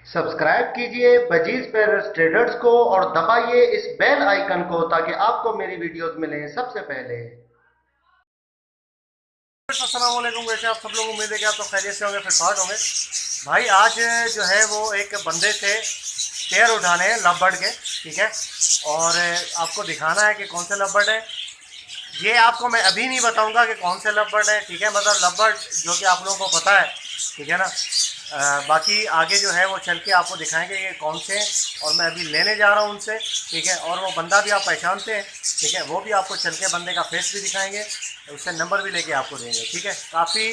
Subscribe कीजिए budgies पेरस traders को और दबाइए इस बेल आइकन को ताकि आपको मेरी वीडियोस मिलें सबसे पहले। अस्सलाम वालेकुम। वैसे आप सब लोग उम्मीद है कि आप तो खैरियत से होंगे, फिर फाट होंगे। भाई आज जो है वो एक बंदे से पेयर उठाने हैं लवबर्ड के, ठीक है, और आपको दिखाना है कि कौन से लवबर्ड है। ये आपको मैं अभी नहीं बताऊंगा कि कौन से लवबर्ड है, ठीक है, मतलब लवबर्ड जो कि आप लोगों को पता है, ठीक है ना। बाकी आगे जो है वो चल के आपको दिखाएंगे ये कौन से हैं, और मैं अभी लेने जा रहा हूँ उनसे, ठीक है। और वो बंदा भी आप पहचानते हैं, ठीक है, वो भी आपको चल के बंदे का फेस भी दिखाएंगे, उससे नंबर भी लेके आपको देंगे, ठीक है। काफ़ी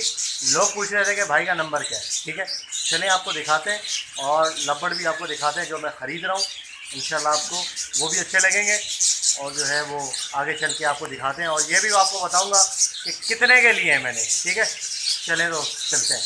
लोग पूछ रहे थे कि भाई का नंबर क्या है, ठीक है। चलिए आपको दिखाते हैं और लवबर्ड भी आपको दिखाते हैं जो मैं ख़रीद रहा हूँ। इंशाल्लाह आपको वो भी अच्छे लगेंगे और जो है वो आगे चल के आपको दिखाते हैं, और ये भी आपको बताऊँगा कि कितने के लिए है मैंने, ठीक है। चले तो चलते हैं।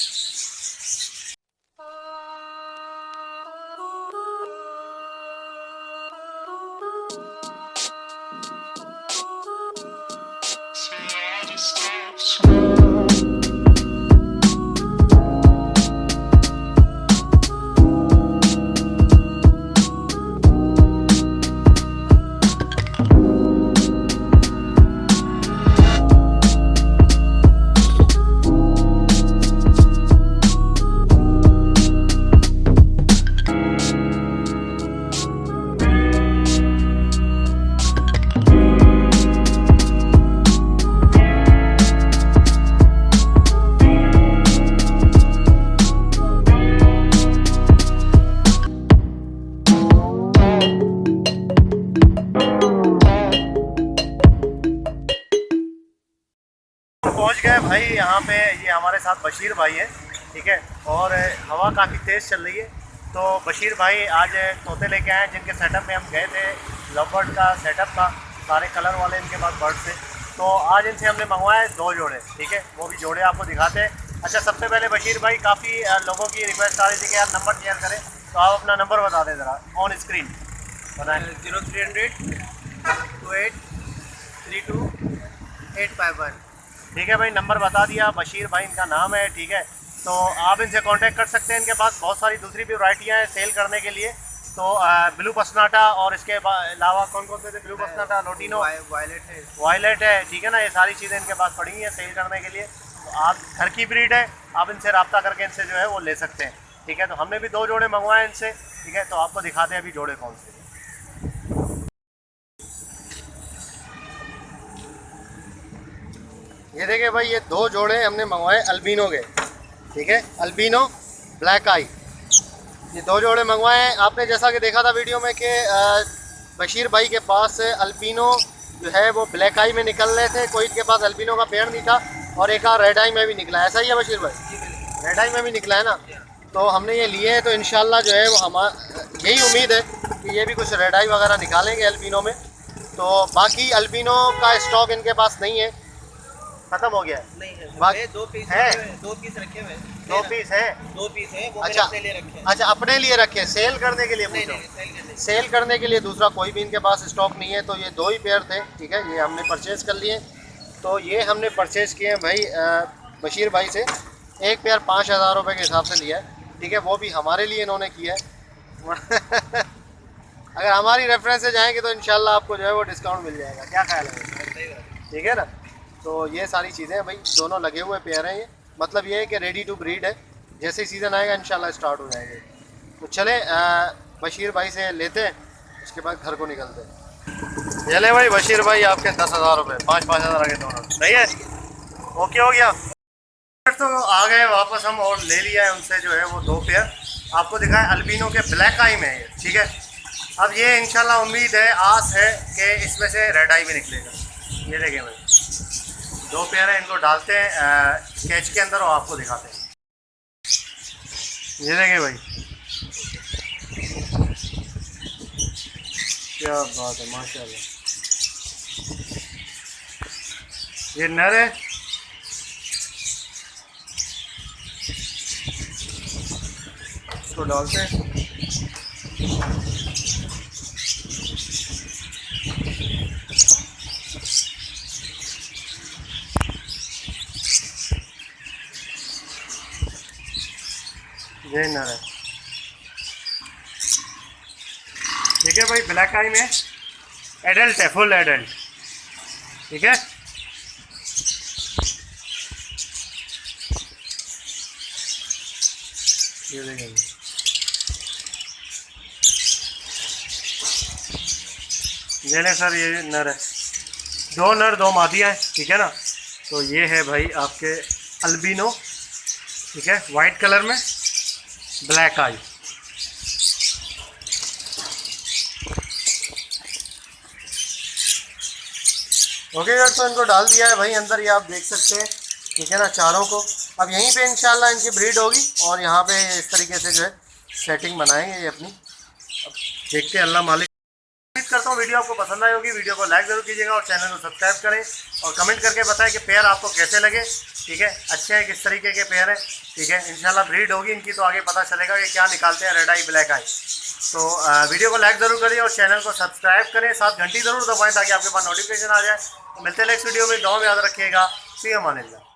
पहुंच गए भाई यहाँ पे। ये हमारे साथ बशीर भाई है, ठीक है, और हवा काफ़ी तेज़ चल रही है। तो बशीर भाई आज तोते लेके आए जिनके सेटअप में हम गए थे। लवबर्ड का सेटअप था, सारे कलर वाले इनके पास बर्ड से। तो आज इनसे हमने मंगवाए 2 जोड़े, ठीक है, वो भी जोड़े आपको दिखाते हैं। अच्छा, सबसे पहले बशीर भाई, काफ़ी लोगों की रिक्वेस्ट आ रही थी कि यार नंबर शेयर करें, तो आप अपना नंबर बता दें ज़रा ऑन स्क्रीन बताएँ। 0300 28 32 851। ठीक है भाई, नंबर बता दिया, बशीर भाई इनका नाम है, ठीक है। तो आप इनसे कांटेक्ट कर सकते हैं। इनके पास बहुत सारी दूसरी भी वैरायटियाँ हैं सेल करने के लिए। तो ब्लू पसनाटा और इसके अलावा कौन कौन से थे? ब्लू पसनाटा, लोटिनो, वायलेट है, ठीक है ना। ये सारी चीज़ें इनके पास पड़ी हैं सेल करने के लिए। तो आप घर की ब्रीड है, आप इनसे रब्ता करके इनसे जो है वो ले सकते हैं, ठीक है। तो हमने भी 2 जोड़े मंगवाए इनसे, ठीक है। तो आपको दिखाते हैं अभी जोड़े कौन से। ये देखिए भाई, ये 2 जोड़े हमने मंगवाए अल्बिनो के, ठीक है, अल्बिनो ब्लैक आई। ये 2 जोड़े मंगवाए हैं। आपने जैसा कि देखा था वीडियो में कि बशीर भाई के पास अल्बिनो जो है वो ब्लैक आई में निकल रहे थे, कोई इनके पास अल्बिनो का पेड़ नहीं था, और एक रेड आई में भी निकला है। ऐसा ही है बशीर भाई, रेड आई में भी निकला है ना। तो हमने ये लिए हैं, तो इंशाल्लाह जो है वो यही उम्मीद है कि ये भी कुछ रेड आई वगैरह निकालेंगे अल्बिनो में। तो बाकी अल्बिनो का स्टॉक इनके पास नहीं है, खत्म हो गया है। नहीं है, बाकी 2 पीस है, 2 पीस रखे हुए 2 पीस है। 2 पीस है वो अच्छा, मैंने अपने लिए रखे हैं। अच्छा, अपने लिए रखे, सेल करने के लिए नहीं पूछो। नहीं सेल करने। सेल करने के लिए दूसरा कोई भी इनके पास स्टॉक नहीं है। तो ये 2 ही पेयर थे, ठीक है, ये हमने परचेज़ कर लिए। तो ये हमने परचेज़ किए हैं भाई बशीर भाई से। एक पेयर 5000 रुपये के हिसाब से लिया है, ठीक है, वो भी हमारे लिए इन्होंने किया है। अगर हमारी रेफरेंस से जाएंगे तो इंशाल्लाह आपको जो है वो डिस्काउंट मिल जाएगा। क्या ख्याल है? ठीक है ना। तो ये सारी चीज़ें भाई दोनों लगे हुए पेयर हैं। ये मतलब ये है कि रेडी टू ब्रीड है, जैसे ही सीज़न आएगा इंशाल्लाह स्टार्ट हो जाएंगे। तो चले बशीर भाई से लेते हैं, उसके बाद घर को निकलते हैं। ये ले भाई बशीर भाई, आपके 10,000 रुपये, 5-5 हज़ार आगे दोनों, सही है, ओके हो गया। तो आ गए वापस हम, और ले लिया है उनसे जो है वो 2 पेयर आपको दिखाएं अल्बिनो के ब्लैक आई में है, ठीक है। अब ये इंशाल्लाह उम्मीद है, आस है कि इसमें से रेड आई भी निकलेगा। ये देखें भाई, 2 पेयर है, इनको डालते हैं कैच के अंदर और आपको दिखाते हैं। ये देखें भाई, क्या बात है, माशाल्लाह। ये नर है, इसको डालते हैं। ये नर है, ठीक है भाई, ब्लैक आई में एडल्ट है, फुल एडल्ट। ठीक है, ये देखिए, ये ले सर, ये नर है, 2 नर 2 मादियाँ हैं। ठीक है ना, तो ये है भाई आपके अल्बिनो। ठीक है, वाइट कलर में ब्लैक आई। ओके यार, तो इनको डाल दिया है भाई अंदर, ये आप देख सकते हैं। ठीक है ना, चारों को अब यहीं पे इंशाल्लाह इनकी ब्रीड होगी और यहाँ पे इस तरीके से जो है सेटिंग बनाएंगे ये अपनी। अब देखते हैं, अल्लाह मालिक। उम्मीद करता हूँ वीडियो आपको पसंद आई होगी। वीडियो को लाइक ज़रूर कीजिएगा और चैनल को सब्सक्राइब करें और कमेंट करके बताएं कि पेयर आपको कैसे लगे। ठीक है, अच्छे हैं, किस तरीके के पेयर हैं। ठीक है, इंशाल्लाह ब्रीड होगी इनकी तो आगे पता चलेगा कि क्या निकालते हैं रेड आई ब्लैक आई। तो वीडियो को लाइक ज़रूर करिए और चैनल को सब्सक्राइब करें, साथ घंटी ज़रूर दबाएं ताकि आपके पास नोटिफिकेशन आ जाए। तो मिलते हैं नेक्स्ट वीडियो में, दुआ में याद रखिएगा। फ़ी अमान अल्लाह।